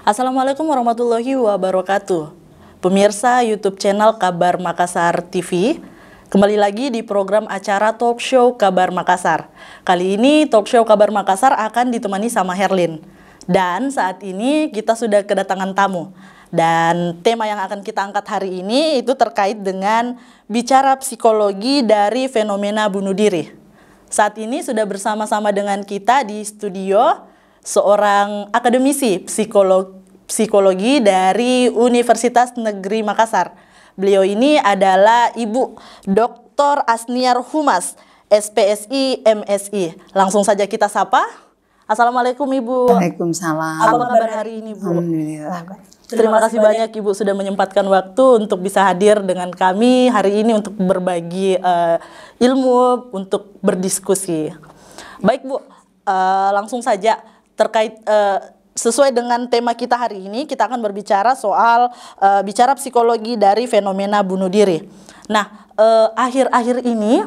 Assalamualaikum warahmatullahi wabarakatuh. Pemirsa YouTube channel Kabar Makassar TV, kembali lagi di program acara Talk Show Kabar Makassar. Kali ini Talk Show Kabar Makassar akan ditemani sama Herlin. Dan saat ini kita sudah kedatangan tamu. Dan tema yang akan kita angkat hari ini itu terkait dengan bicara psikologi dari fenomena bunuh diri. Saat ini sudah bersama-sama dengan kita di studio seorang akademisi psikologi dari Universitas Negeri Makassar. Beliau ini adalah Ibu Dr. Asniar Humas, SPSI, MSI. Langsung saja kita sapa. Assalamualaikum Ibu. Waalaikumsalam. Apa kabar hari ini Bu? Alhamdulillah. Terima kasih banyak Ibu sudah menyempatkan waktu untuk bisa hadir dengan kami hari ini untuk berbagi ilmu, untuk berdiskusi. Baik Bu, langsung saja terkait sesuai dengan tema kita hari ini, kita akan berbicara soal bicara psikologi dari fenomena bunuh diri. Nah, akhir-akhir ini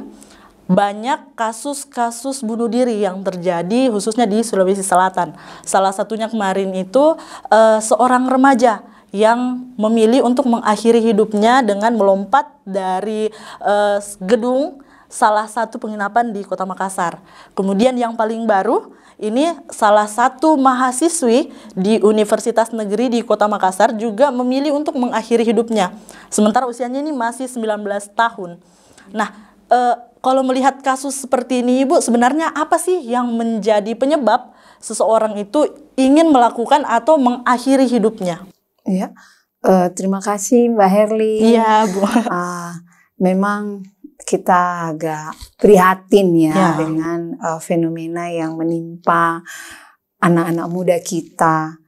banyak kasus-kasus bunuh diri yang terjadi khususnya di Sulawesi Selatan. Salah satunya kemarin itu seorang remaja yang memilih untuk mengakhiri hidupnya dengan melompat dari gedung salah satu penginapan di Kota Makassar. Kemudian yang paling baru, ini salah satu mahasiswi di Universitas Negeri di Kota Makassar juga memilih untuk mengakhiri hidupnya. Sementara usianya ini masih 19 tahun. Nah, kalau melihat kasus seperti ini Ibu, sebenarnya apa sih yang menjadi penyebab seseorang itu ingin melakukan atau mengakhiri hidupnya? Ya, terima kasih Mbak Herli. Iya Bu. Memang kita agak prihatin ya dengan fenomena yang menimpa anak-anak muda kita.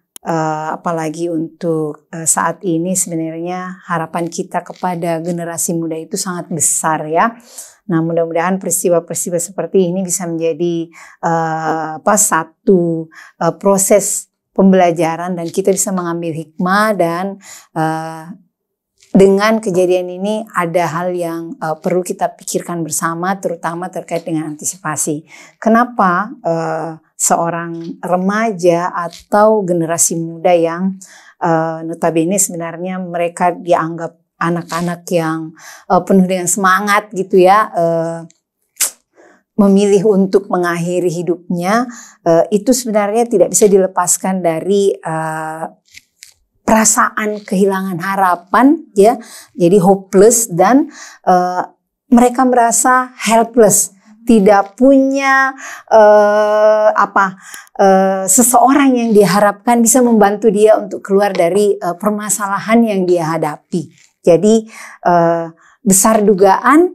Apalagi untuk saat ini sebenarnya harapan kita kepada generasi muda itu sangat besar ya. Nah, mudah-mudahan peristiwa-peristiwa seperti ini bisa menjadi satu proses pembelajaran dan kita bisa mengambil hikmah dan dengan kejadian ini ada hal yang perlu kita pikirkan bersama, terutama terkait dengan antisipasi. Kenapa seorang remaja atau generasi muda yang notabene sebenarnya mereka dianggap anak-anak yang penuh dengan semangat gitu ya, memilih untuk mengakhiri hidupnya, itu sebenarnya tidak bisa dilepaskan dari perasaan kehilangan harapan ya, jadi hopeless dan mereka merasa helpless, tidak punya seseorang yang diharapkan bisa membantu dia untuk keluar dari permasalahan yang dia hadapi. Jadi besar dugaan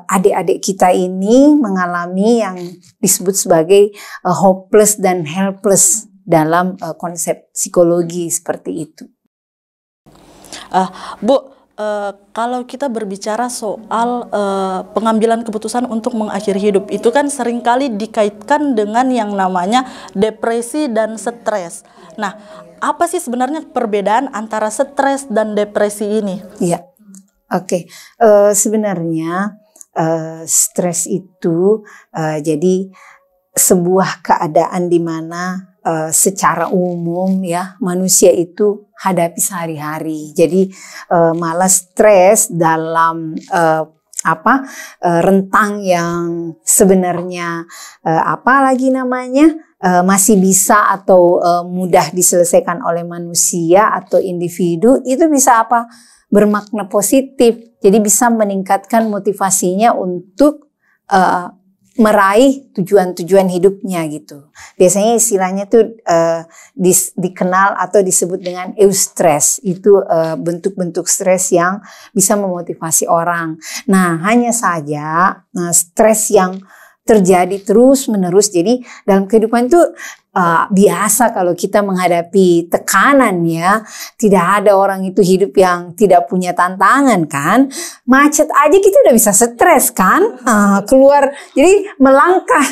adik-adik kita ini mengalami yang disebut sebagai hopeless dan helpless dalam konsep psikologi seperti itu. Bu, kalau kita berbicara soal pengambilan keputusan untuk mengakhiri hidup, itu kan seringkali dikaitkan dengan yang namanya depresi dan stres. Nah, apa sih sebenarnya perbedaan antara stres dan depresi ini? Iya, oke. Sebenarnya stres itu jadi sebuah keadaan di mana secara umum ya manusia itu hadapi sehari-hari. Jadi malah stres dalam rentang yang sebenarnya masih bisa atau mudah diselesaikan oleh manusia atau individu, itu bisa bermakna positif. Jadi bisa meningkatkan motivasinya untuk meraih tujuan-tujuan hidupnya gitu. Biasanya istilahnya tuh dikenal atau disebut dengan eustress. Itu bentuk-bentuk stres yang bisa memotivasi orang. Nah, hanya saja stres yang terjadi terus-menerus. Jadi dalam kehidupan itu biasa kalau kita menghadapi tekanan ya. Tidak ada orang itu hidup yang tidak punya tantangan kan. Macet aja kita udah bisa stres kan. Keluar, jadi melangkah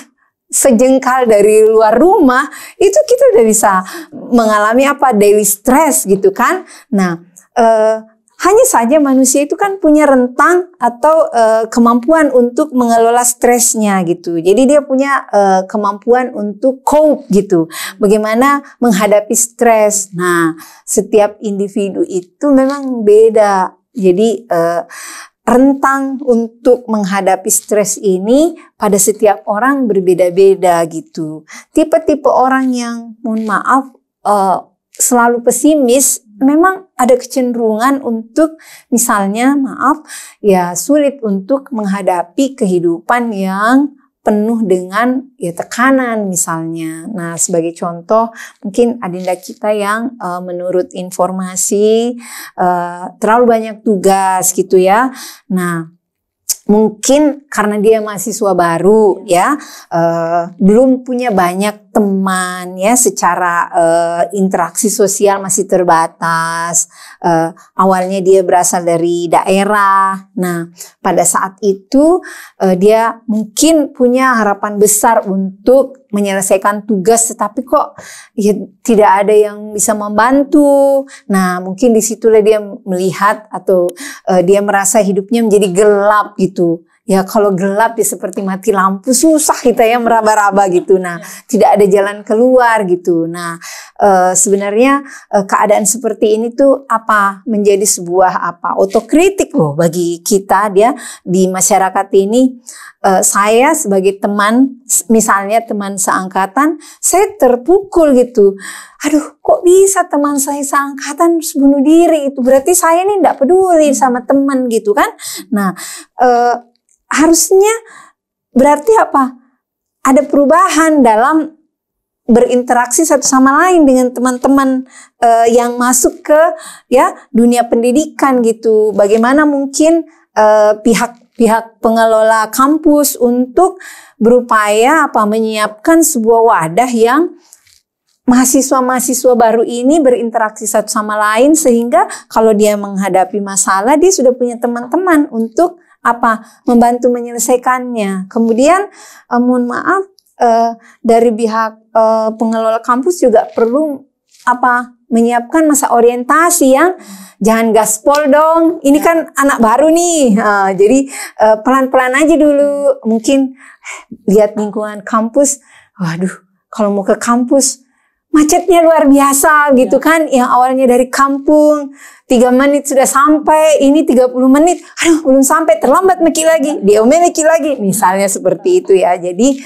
sejengkal dari luar rumah itu kita udah bisa mengalami daily stress gitu kan. Nah, hanya saja manusia itu kan punya rentang atau kemampuan untuk mengelola stresnya gitu. Jadi dia punya kemampuan untuk cope gitu. Bagaimana menghadapi stres. Nah, setiap individu itu memang beda. Jadi rentang untuk menghadapi stres ini pada setiap orang berbeda-beda gitu. Tipe-tipe orang yang mohon maaf selalu pesimis memang ada kecenderungan untuk misalnya ya sulit untuk menghadapi kehidupan yang penuh dengan ya tekanan misalnya. Nah, sebagai contoh mungkin adinda kita yang menurut informasi terlalu banyak tugas gitu ya. Nah, mungkin karena dia mahasiswa baru ya, belum punya banyak teman ya, secara interaksi sosial masih terbatas. Awalnya dia berasal dari daerah. Nah, pada saat itu dia mungkin punya harapan besar untuk menyelesaikan tugas, tetapi kok ya tidak ada yang bisa membantu. Nah, mungkin disitulah dia melihat atau dia merasa hidupnya menjadi gelap gitu. Ya kalau gelap ya seperti mati lampu, susah kita ya meraba-raba gitu. Nah, tidak ada jalan keluar gitu. Nah, sebenarnya keadaan seperti ini tuh menjadi sebuah otokritik loh bagi kita dia di masyarakat ini. Saya sebagai teman, misalnya teman seangkatan, saya terpukul gitu. Aduh, kok bisa teman saya seangkatan bunuh diri? Itu berarti saya nih tidak peduli sama teman gitu kan. Nah, harusnya berarti ada perubahan dalam berinteraksi satu sama lain dengan teman-teman yang masuk ke ya dunia pendidikan gitu. Bagaimana mungkin pihak pengelola kampus untuk berupaya menyiapkan sebuah wadah yang mahasiswa-mahasiswa baru ini berinteraksi satu sama lain, sehingga kalau dia menghadapi masalah dia sudah punya teman-teman untuk membantu menyelesaikannya. Kemudian mohon maaf, dari pihak pengelola kampus juga perlu menyiapkan masa orientasi yang jangan gaspol dong. Ini kan anak baru nih. Jadi pelan-pelan aja dulu. Mungkin lihat lingkungan kampus. Waduh, kalau mau ke kampus macetnya luar biasa gitu kan. Yang awalnya dari kampung 3 menit sudah sampai, ini 30 menit. Aduh, belum sampai, terlambat meki lagi. Diomelin lagi. Misalnya seperti itu ya. Jadi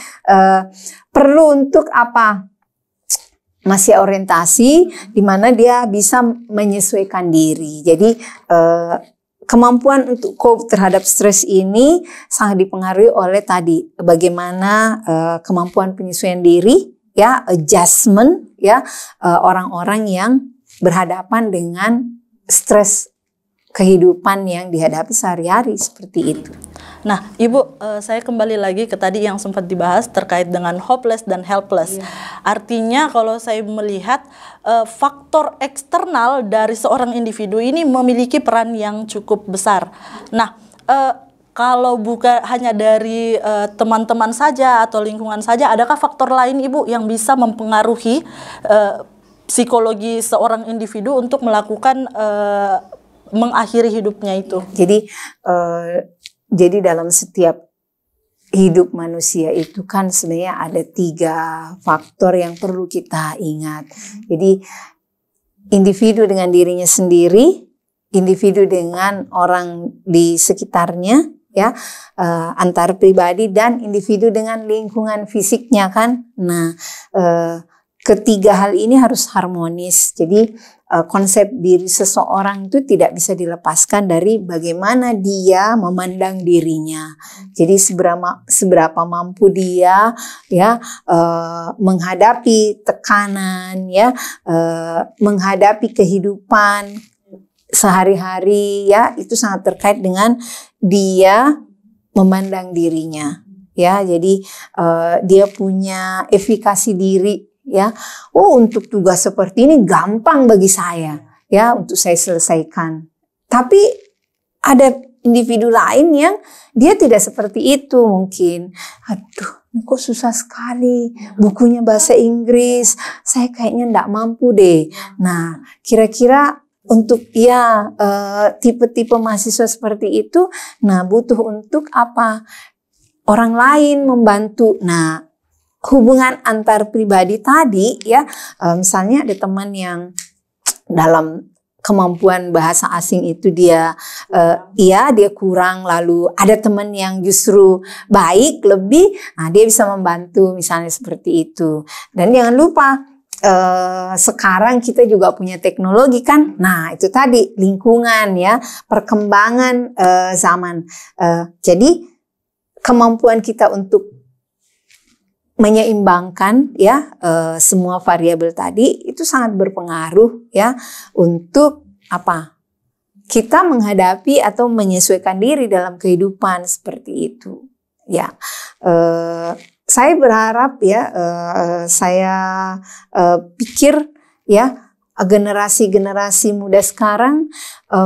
perlu untuk masih orientasi di mana dia bisa menyesuaikan diri. Jadi kemampuan untuk cope terhadap stres ini sangat dipengaruhi oleh tadi bagaimana kemampuan penyesuaian diri ya, adjustment ya, orang-orang yang berhadapan dengan stres kehidupan yang dihadapi sehari-hari seperti itu. Nah, Ibu, saya kembali lagi ke tadi yang sempat dibahas terkait dengan hopeless dan helpless. Artinya kalau saya melihat faktor eksternal dari seorang individu ini memiliki peran yang cukup besar. Nah, kalau bukan hanya dari teman-teman saja atau lingkungan saja, adakah faktor lain, Ibu, yang bisa mempengaruhi psikologi seorang individu untuk melakukan mengakhiri hidupnya itu? Jadi dalam setiap hidup manusia itu kan sebenarnya ada 3 faktor yang perlu kita ingat. Jadi individu dengan dirinya sendiri, individu dengan orang di sekitarnya, ya, antar pribadi, dan individu dengan lingkungan fisiknya kan. Nah, ketiga hal ini harus harmonis. Jadi konsep diri seseorang itu tidak bisa dilepaskan dari bagaimana dia memandang dirinya. Jadi seberapa mampu dia ya menghadapi tekanan ya, menghadapi kehidupan sehari-hari ya, itu sangat terkait dengan dia memandang dirinya ya. Jadi dia punya efikasi diri ya. Oh, untuk tugas seperti ini gampang bagi saya ya untuk saya selesaikan. Tapi ada individu lain yang dia tidak seperti itu mungkin. Aduh, kok susah sekali, bukunya bahasa Inggris, saya kayaknya enggak mampu deh. Nah, kira-kira untuk ya tipe-tipe mahasiswa seperti itu, nah butuh untuk apa? Orang lain membantu. Nah, hubungan antar pribadi tadi ya, misalnya ada teman yang dalam kemampuan bahasa asing itu dia dia kurang, lalu ada teman yang justru baik lebih, nah dia bisa membantu misalnya seperti itu. Dan jangan lupa sekarang kita juga punya teknologi kan, nah itu tadi lingkungan ya, perkembangan zaman. Jadi kemampuan kita untuk menyeimbangkan ya semua variabel tadi itu sangat berpengaruh ya untuk apa? Kita menghadapi atau menyesuaikan diri dalam kehidupan seperti itu. Ya, saya berharap ya, saya pikir ya generasi-generasi muda sekarang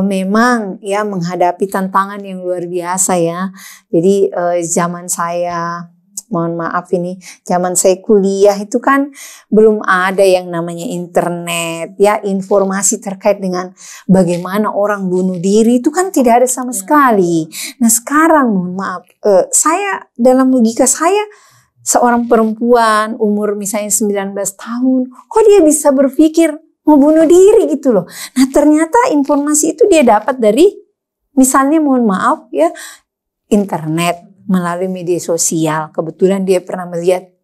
memang ya menghadapi tantangan yang luar biasa ya. Jadi zaman saya, mohon maaf ini, zaman saya kuliah itu kan belum ada yang namanya internet ya, informasi terkait dengan bagaimana orang bunuh diri itu kan tidak ada sama sekali. Nah sekarang mohon maaf, saya dalam logika saya, seorang perempuan umur misalnya 19 tahun, kok dia bisa berpikir mau bunuh diri gitu loh. Nah ternyata informasi itu dia dapat dari misalnya mohon maaf ya internet, melalui media sosial. Kebetulan dia pernah melihat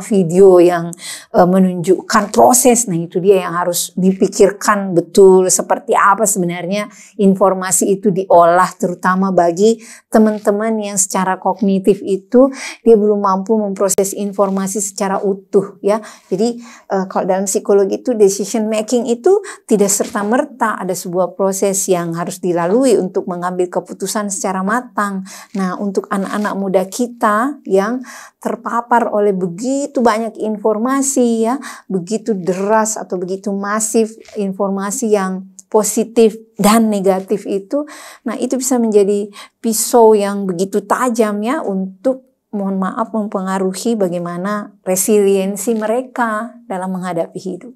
video yang menunjukkan proses. Nah itu dia yang harus dipikirkan betul seperti apa sebenarnya informasi itu diolah, terutama bagi teman-teman yang secara kognitif itu dia belum mampu memproses informasi secara utuh ya. Jadi kalau dalam psikologi itu decision making itu tidak serta-merta, ada sebuah proses yang harus dilalui untuk mengambil keputusan secara matang. Nah untuk anak-anak muda kita yang terpapar oleh begitu banyak informasi ya, begitu deras atau begitu masif informasi yang positif dan negatif itu, nah itu bisa menjadi pisau yang begitu tajam ya untuk mohon maaf mempengaruhi bagaimana resiliensi mereka dalam menghadapi hidup.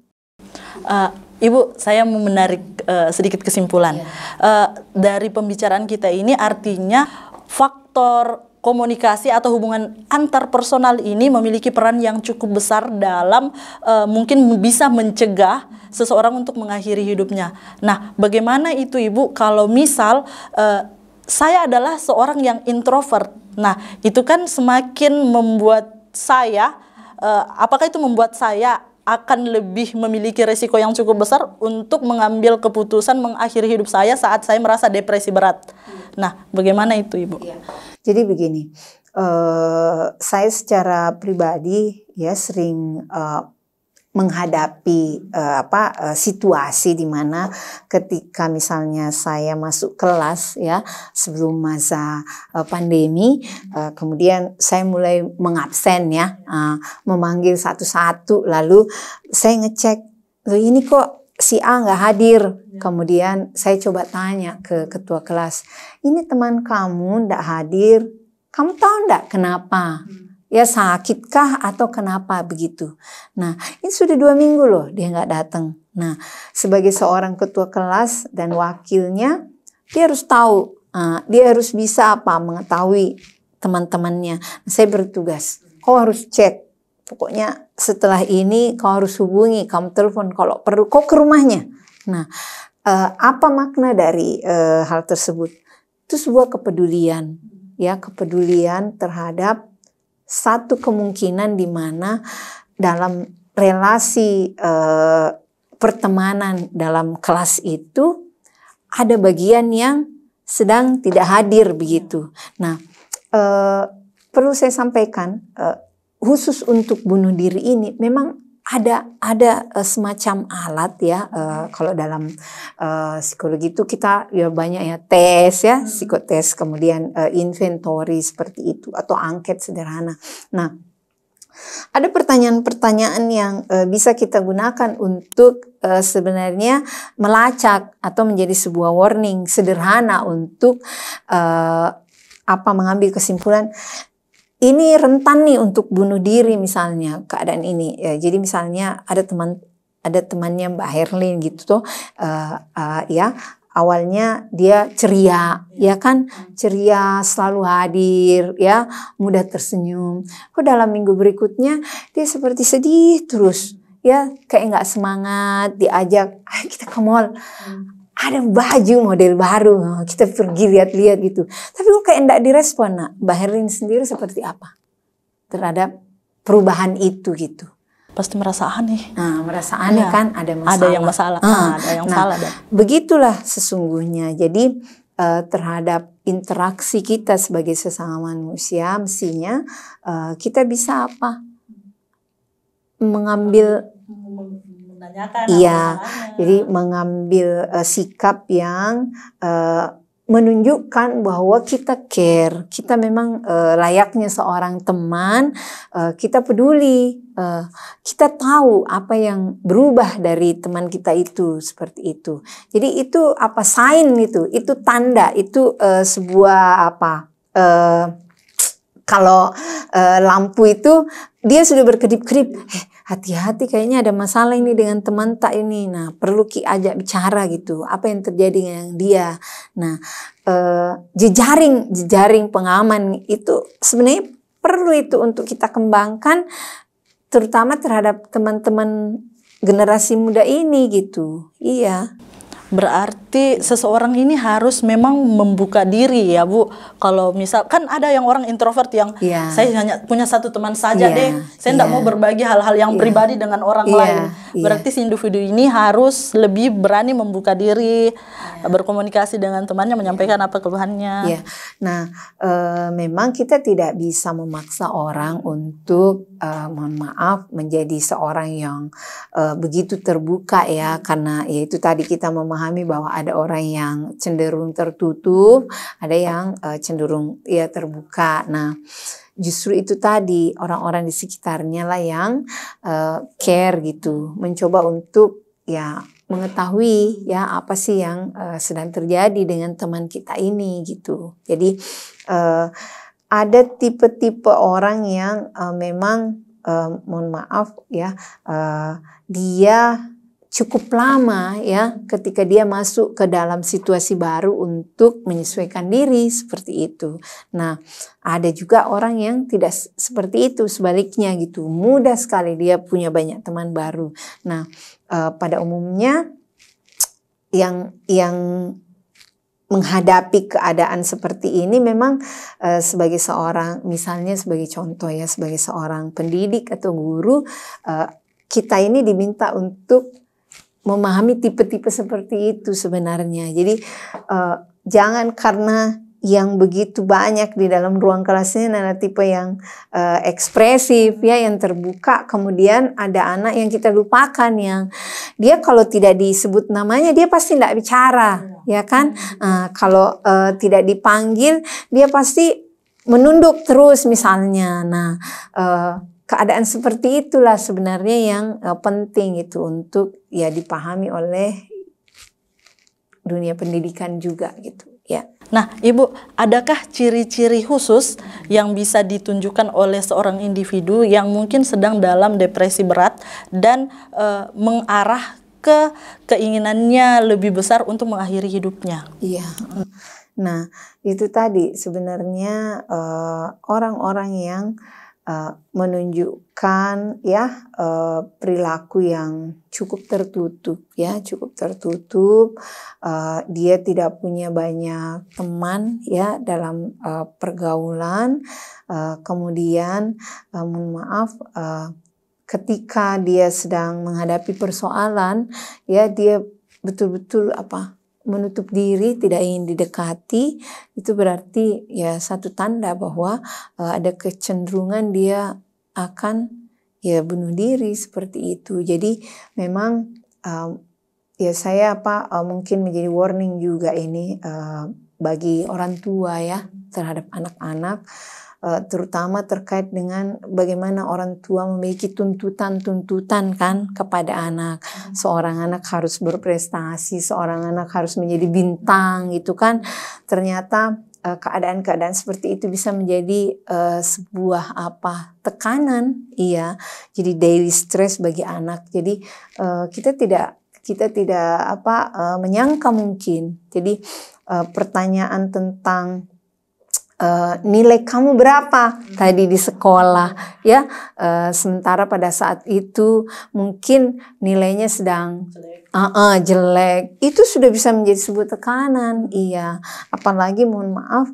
Ibu, saya mau menarik sedikit kesimpulan. Dari pembicaraan kita ini artinya faktor komunikasi atau hubungan antar personal ini memiliki peran yang cukup besar dalam mungkin bisa mencegah seseorang untuk mengakhiri hidupnya. Nah, bagaimana itu Ibu kalau misal saya adalah seorang yang introvert. Nah, itu kan semakin membuat saya, apakah itu membuat saya akan lebih memiliki resiko yang cukup besar untuk mengambil keputusan mengakhiri hidup saya saat saya merasa depresi berat. Nah, bagaimana itu Ibu? Ya. Jadi begini, saya secara pribadi ya sering menghadapi situasi di mana ketika misalnya saya masuk kelas ya sebelum masa pandemi, kemudian saya mulai mengabsen ya, memanggil satu-satu, lalu saya ngecek, loh ini kok si A nggak hadir. Kemudian saya coba tanya ke ketua kelas, ini teman kamu nggak hadir, kamu tahu nggak kenapa? Ya sakitkah atau kenapa begitu? Nah ini sudah 2 minggu loh dia nggak datang. Nah sebagai seorang ketua kelas dan wakilnya, dia harus tahu, dia harus bisa mengetahui teman-temannya. Nah, saya bertugas, kau harus cek. Pokoknya setelah ini kau harus hubungi, kamu telepon kalau perlu, kau ke rumahnya. Nah, apa makna dari hal tersebut? Itu sebuah kepedulian, ya kepedulian terhadap satu kemungkinan di mana dalam relasi pertemanan dalam kelas itu ada bagian yang sedang tidak hadir begitu. Nah, perlu saya sampaikan. Khusus untuk bunuh diri ini memang ada semacam alat ya, kalau dalam psikologi itu kita ya banyak ya tes ya, psikotes, kemudian inventory seperti itu atau angket sederhana. Nah, ada pertanyaan-pertanyaan yang bisa kita gunakan untuk sebenarnya melacak atau menjadi sebuah warning sederhana untuk mengambil kesimpulan. Ini rentan nih untuk bunuh diri misalnya keadaan ini. Ya, jadi misalnya ada ada temannya Mbak Herlin gitu tuh, ya awalnya dia ceria, ya kan, ceria, selalu hadir, ya, mudah tersenyum. Kok dalam minggu berikutnya dia seperti sedih terus, ya, kayak nggak semangat. Diajak, ayo kita ke mall, ada baju model baru, kita pergi lihat-lihat gitu. Tapi kok kayak nggak direspon. Nah, Mbak Herlin sendiri seperti apa terhadap perubahan itu gitu? Pasti merasa aneh. Nah, merasa aneh kan, ada masalah. Ada yang masalah, ada yang salah. Begitulah sesungguhnya. Jadi terhadap interaksi kita sebagai sesama manusia, mestinya kita bisa apa? Mengambil, menanyakan. iya, jadi mengambil sikap yang menunjukkan bahwa kita care, kita memang layaknya seorang teman, kita peduli, kita tahu apa yang berubah dari teman kita itu, seperti itu. Jadi itu apa, sign itu tanda, itu sebuah apa, kalau lampu itu dia sudah berkedip-kedip, hati-hati kayaknya ada masalah ini dengan teman tak ini. Nah, perlu ajak bicara gitu. Apa yang terjadi dengan dia. Nah, jejaring pengaman itu sebenarnya perlu itu untuk kita kembangkan, terutama terhadap teman-teman generasi muda ini gitu. Iya. Berarti seseorang ini harus memang membuka diri ya Bu. Kalau misal kan ada yang orang introvert yang saya hanya punya satu teman saja deh, saya tidak mau berbagi hal-hal yang pribadi dengan orang lain. Berarti si individu ini harus lebih berani membuka diri, berkomunikasi dengan temannya, menyampaikan apa keluhannya. Nah, memang kita tidak bisa memaksa orang untuk mohon maaf menjadi seorang yang begitu terbuka ya, karena ya itu tadi kita memahami bahwa ada orang yang cenderung tertutup, ada yang cenderung ya terbuka. Nah, justru itu tadi orang-orang di sekitarnya lah yang care gitu, mencoba untuk ya mengetahui ya apa sih yang sedang terjadi dengan teman kita ini gitu. Jadi ada tipe-tipe orang yang memang mohon maaf ya, dia cukup lama ya ketika dia masuk ke dalam situasi baru untuk menyesuaikan diri seperti itu. Nah, ada juga orang yang tidak seperti itu, sebaliknya gitu, mudah sekali dia punya banyak teman baru. Nah, pada umumnya yang menghadapi keadaan seperti ini memang sebagai seorang, misalnya sebagai contoh ya, sebagai seorang pendidik atau guru, kita ini diminta untuk memahami tipe-tipe seperti itu sebenarnya. Jadi jangan karena yang begitu banyak di dalam ruang kelasnya adalah tipe yang ekspresif ya, yang terbuka, kemudian ada anak yang kita lupakan yang dia kalau tidak disebut namanya dia pasti tidak bicara ya kan, kalau tidak dipanggil dia pasti menunduk terus misalnya. Nah, keadaan seperti itulah sebenarnya yang penting itu untuk ya dipahami oleh dunia pendidikan juga gitu ya. Nah, Ibu, adakah ciri-ciri khusus yang bisa ditunjukkan oleh seorang individu yang mungkin sedang dalam depresi berat dan mengarah ke keinginannya lebih besar untuk mengakhiri hidupnya? Iya. Nah, itu tadi sebenarnya orang-orang yang menunjukkan ya perilaku yang cukup tertutup ya, cukup tertutup. Dia tidak punya banyak teman ya dalam pergaulan. Kemudian mohon maaf, ketika dia sedang menghadapi persoalan ya, dia betul-betul menutup diri, tidak ingin didekati. Itu berarti ya satu tanda bahwa ada kecenderungan dia akan ya bunuh diri seperti itu. Jadi memang ya saya mungkin menjadi warning juga ini bagi orang tua ya terhadap anak-anak, terutama terkait dengan bagaimana orang tua memiliki tuntutan-tuntutan kan kepada anak. Seorang anak harus berprestasi, seorang anak harus menjadi bintang gitu kan. Ternyata keadaan-keadaan seperti itu bisa menjadi sebuah tekanan, iya. Jadi daily stress bagi anak. Jadi kita tidak menyangka mungkin. Jadi pertanyaan tentang nilai kamu berapa tadi di sekolah, ya. Sementara pada saat itu mungkin nilainya sedang jelek, itu sudah bisa menjadi sebuah tekanan, iya. Apalagi mohon maaf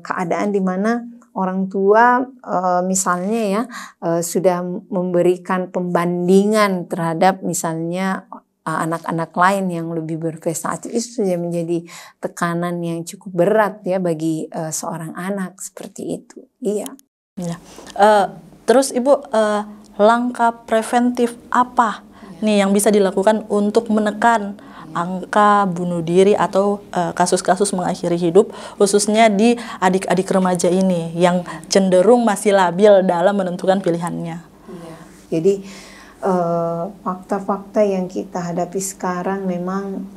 keadaan di mana orang tua misalnya ya sudah memberikan pembandingan terhadap misalnya anak-anak lain yang lebih berprestasi, itu sudah menjadi tekanan yang cukup berat ya bagi seorang anak seperti itu, iya. Ya. Terus Ibu, langkah preventif apa nih yang bisa dilakukan untuk menekan angka bunuh diri atau kasus-kasus mengakhiri hidup, khususnya di adik-adik remaja ini yang cenderung masih labil dalam menentukan pilihannya? Iya. Jadi fakta-fakta yang kita hadapi sekarang memang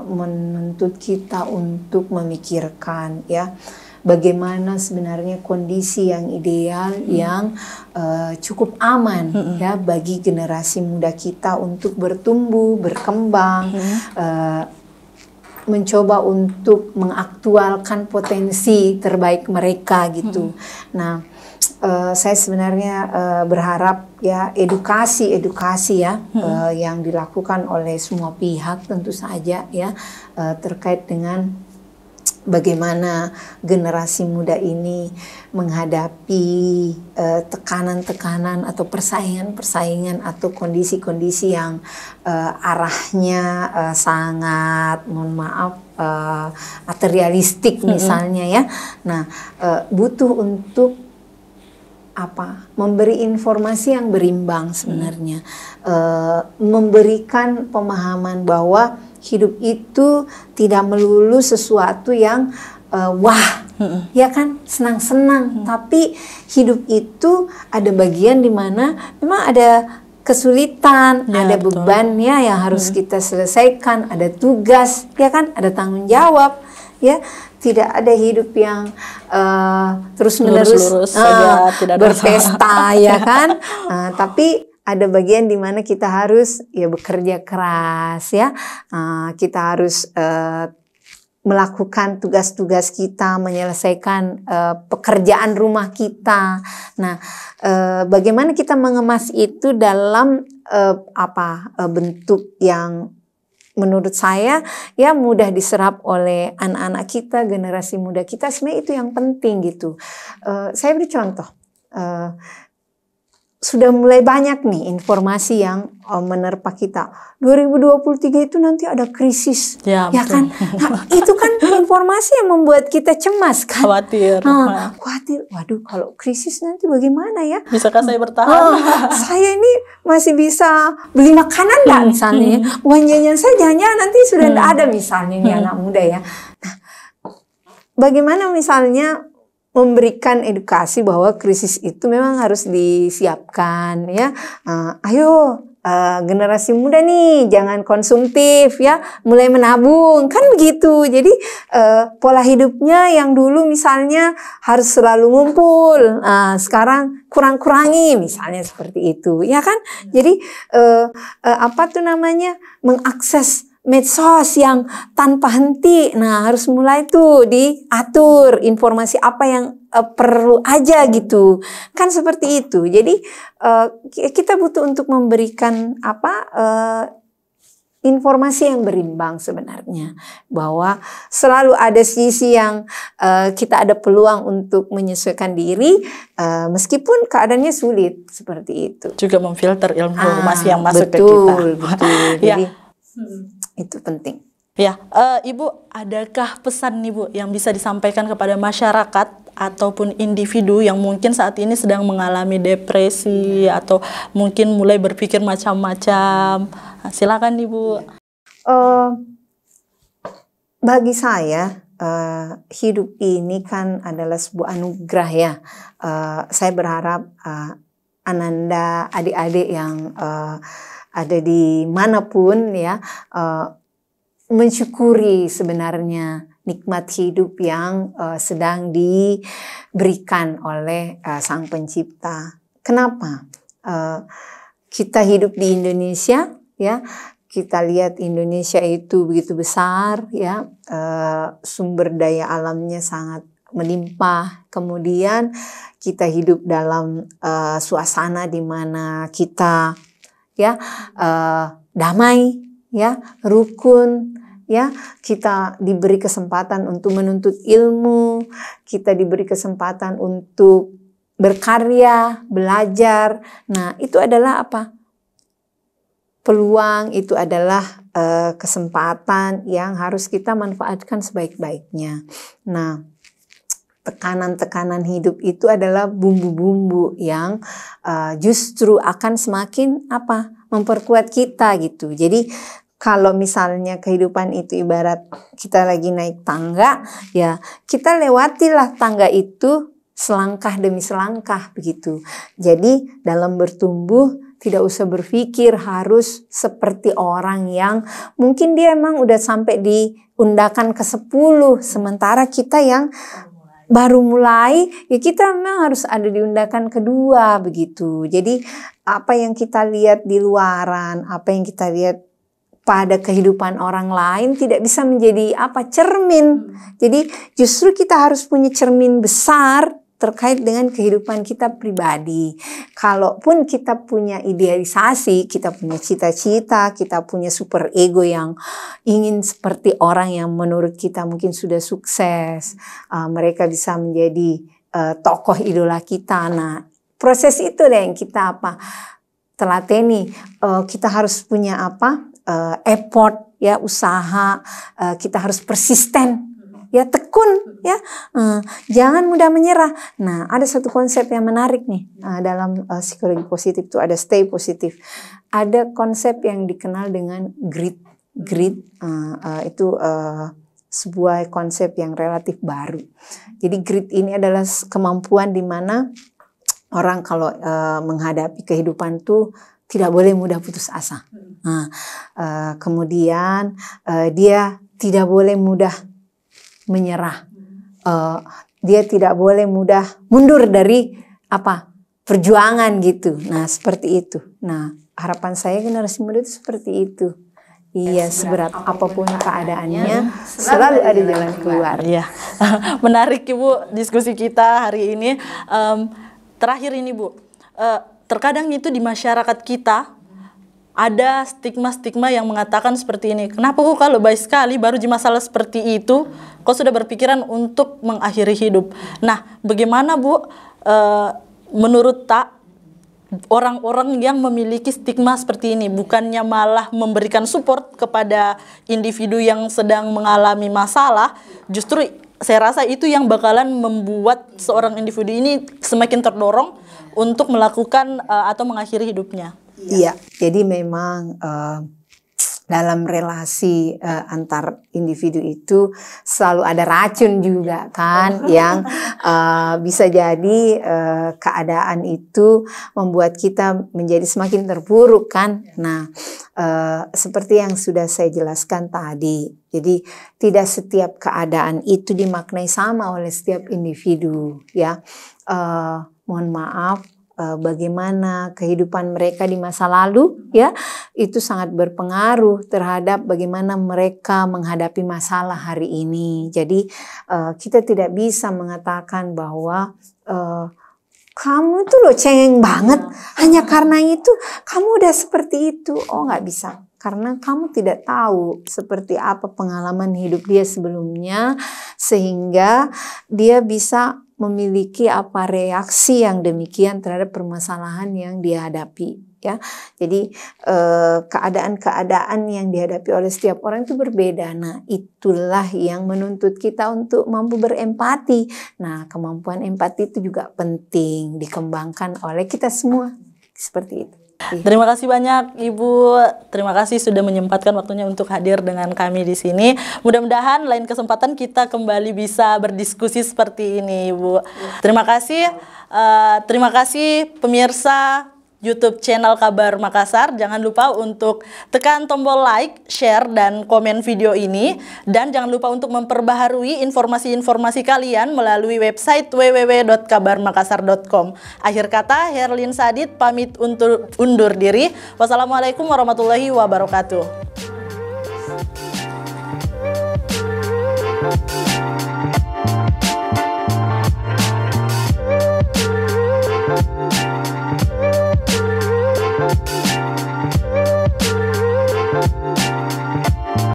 menuntut kita untuk memikirkan ya bagaimana sebenarnya kondisi yang ideal yang cukup aman ya bagi generasi muda kita untuk bertumbuh, berkembang, mencoba untuk mengaktualkan potensi terbaik mereka gitu. Nah, saya sebenarnya berharap ya edukasi ya yang dilakukan oleh semua pihak tentu saja ya terkait dengan bagaimana generasi muda ini menghadapi tekanan-tekanan atau persaingan atau kondisi-kondisi yang arahnya sangat mohon maaf materialistik misalnya ya. Nah, butuh untuk memberi informasi yang berimbang sebenarnya, memberikan pemahaman bahwa hidup itu tidak melulu sesuatu yang ya kan senang-senang, tapi hidup itu ada bagian di mana memang ada kesulitan, ya, ada betul. bebannya yang harus kita selesaikan, ada tugas, ya kan, ada tanggung jawab, ya. Tidak ada hidup yang terus-menerus berpesta, ya kan. Tapi ada bagian di mana kita harus ya bekerja keras, ya. Kita harus melakukan tugas-tugas kita, menyelesaikan pekerjaan rumah kita. Nah, bagaimana kita mengemas itu dalam bentuk yang menurut saya ya mudah diserap oleh anak-anak kita, generasi muda kita, sebenarnya itu yang penting gitu. Saya beri contoh, sudah mulai banyak nih informasi yang menerpa kita. 2023 itu nanti ada krisis, ya kan? Nah, itu kan informasi yang membuat kita cemas kan? Khawatir. Khawatir, waduh kalau krisis nanti bagaimana ya? Bisakah saya bertahan? Saya ini masih bisa beli makanan nggak misalnya? Uang jajan saya jangan-jangan nanti sudah tidak ada misalnya nih anak muda ya. Nah, bagaimana misalnya memberikan edukasi bahwa krisis itu memang harus disiapkan ya. Ayo generasi muda nih jangan konsumtif ya, mulai menabung kan begitu. Jadi pola hidupnya yang dulu misalnya harus selalu ngumpul, sekarang kurang-kurangi misalnya seperti itu ya kan. Jadi mengakses medsos yang tanpa henti. Nah, harus mulai tuh diatur informasi apa yang perlu aja gitu. Kan seperti itu. Jadi kita butuh untuk memberikan informasi yang berimbang sebenarnya. Bahwa selalu ada sisi yang kita ada peluang untuk menyesuaikan diri meskipun keadaannya sulit seperti itu. Juga memfilter informasi yang masuk ke kita. Betul. Jadi itu penting. Ya, Ibu, adakah pesan nih Bu yang bisa disampaikan kepada masyarakat ataupun individu yang mungkin saat ini sedang mengalami depresi atau mungkin mulai berpikir macam-macam? Silakan Ibu. Bagi saya hidup ini kan adalah sebuah anugerah ya. Saya berharap Ananda, adik-adik yang ada di manapun ya mensyukuri sebenarnya nikmat hidup yang sedang diberikan oleh Sang Pencipta. Kenapa? Kita hidup di Indonesia, ya. Kita lihat Indonesia itu begitu besar, ya. Sumber daya alamnya sangat melimpah. Kemudian kita hidup dalam suasana di mana kita, ya, damai, ya, rukun, ya. Kita diberi kesempatan untuk menuntut ilmu, kita diberi kesempatan untuk berkarya, belajar. Nah, itu adalah apa? Peluang, itu adalah kesempatan yang harus kita manfaatkan sebaik-baiknya. Nah, tekanan-tekanan hidup itu adalah bumbu-bumbu yang justru akan semakin apa? Memperkuat kita gitu. Jadi kalau misalnya kehidupan itu ibarat kita lagi naik tangga, ya kita lewatilah tangga itu selangkah demi selangkah begitu. Jadi dalam bertumbuh tidak usah berpikir harus seperti orang yang mungkin dia emang udah sampai di undakan ke-10, sementara kita yang baru mulai, ya kita memang harus ada di undakan kedua begitu. Jadi apa yang kita lihat di luaran, apa yang kita lihat pada kehidupan orang lain tidak bisa menjadi apa? Cermin. Jadi justru kita harus punya cermin besar terkait dengan kehidupan kita pribadi. Kalaupun kita punya idealisasi, kita punya cita-cita, kita punya super ego yang ingin seperti orang yang menurut kita mungkin sudah sukses, mereka bisa menjadi tokoh idola kita. Nah, proses itu deh yang kita apa? Telateni. Kita harus punya apa? Effort, ya, usaha. Kita harus persisten. Ya, tekun, ya, jangan mudah menyerah. Nah, ada satu konsep yang menarik nih dalam psikologi positif itu ada stay positif. Ada konsep yang dikenal dengan grit. Itu sebuah konsep yang relatif baru. Jadi grit ini adalah kemampuan di mana orang kalau menghadapi kehidupan tuh tidak boleh mudah putus asa. Kemudian dia tidak boleh mudah menyerah. Dia tidak boleh mudah mundur dari apa? Perjuangan gitu. Nah, seperti itu. Nah, harapan saya generasi muda itu seperti itu. Iya, seberat apapun keadaannya, selalu ada jalan keluar. Iya. Menarik Ibu diskusi kita hari ini. Terakhir ini Bu, terkadang itu di masyarakat kita ada stigma-stigma yang mengatakan seperti ini. Kenapa kok kalau baik sekali baru di masalah seperti itu, kok sudah berpikiran untuk mengakhiri hidup. Nah, bagaimana Bu, menurut Tak, orang-orang yang memiliki stigma seperti ini, bukannya malah memberikan support kepada individu yang sedang mengalami masalah, justru saya rasa itu yang bakalan membuat seorang individu ini semakin terdorong untuk melakukan atau mengakhiri hidupnya. Iya, jadi memang dalam relasi antar individu itu selalu ada racun juga kan, yang bisa jadi keadaan itu membuat kita menjadi semakin terpuruk kan. Nah, seperti yang sudah saya jelaskan tadi, jadi tidak setiap keadaan itu dimaknai sama oleh setiap individu, ya. Mohon maaf, bagaimana kehidupan mereka di masa lalu, ya, itu sangat berpengaruh terhadap bagaimana mereka menghadapi masalah hari ini. Jadi kita tidak bisa mengatakan bahwa kamu tuh loh cengeng banget, hanya karena itu kamu udah seperti itu. Oh, nggak bisa, karena kamu tidak tahu seperti apa pengalaman hidup dia sebelumnya, sehingga dia bisa memiliki apa reaksi yang demikian terhadap permasalahan yang dihadapi, ya. Jadi keadaan-keadaan yang dihadapi oleh setiap orang itu berbeda. Nah, itulah yang menuntut kita untuk mampu berempati. Nah, kemampuan empati itu juga penting dikembangkan oleh kita semua, seperti itu. Terima kasih banyak Ibu, terima kasih sudah menyempatkan waktunya untuk hadir dengan kami di sini. Mudah-mudahan lain kesempatan kita kembali bisa berdiskusi seperti ini Ibu. Terima kasih pemirsa YouTube channel Kabar Makassar. Jangan lupa untuk tekan tombol like, share, dan komen video ini. Dan jangan lupa untuk memperbaharui informasi-informasi kalian melalui website www.kabarmakassar.com. Akhir kata, Herlin Sadid pamit untuk undur diri. Wassalamualaikum warahmatullahi wabarakatuh.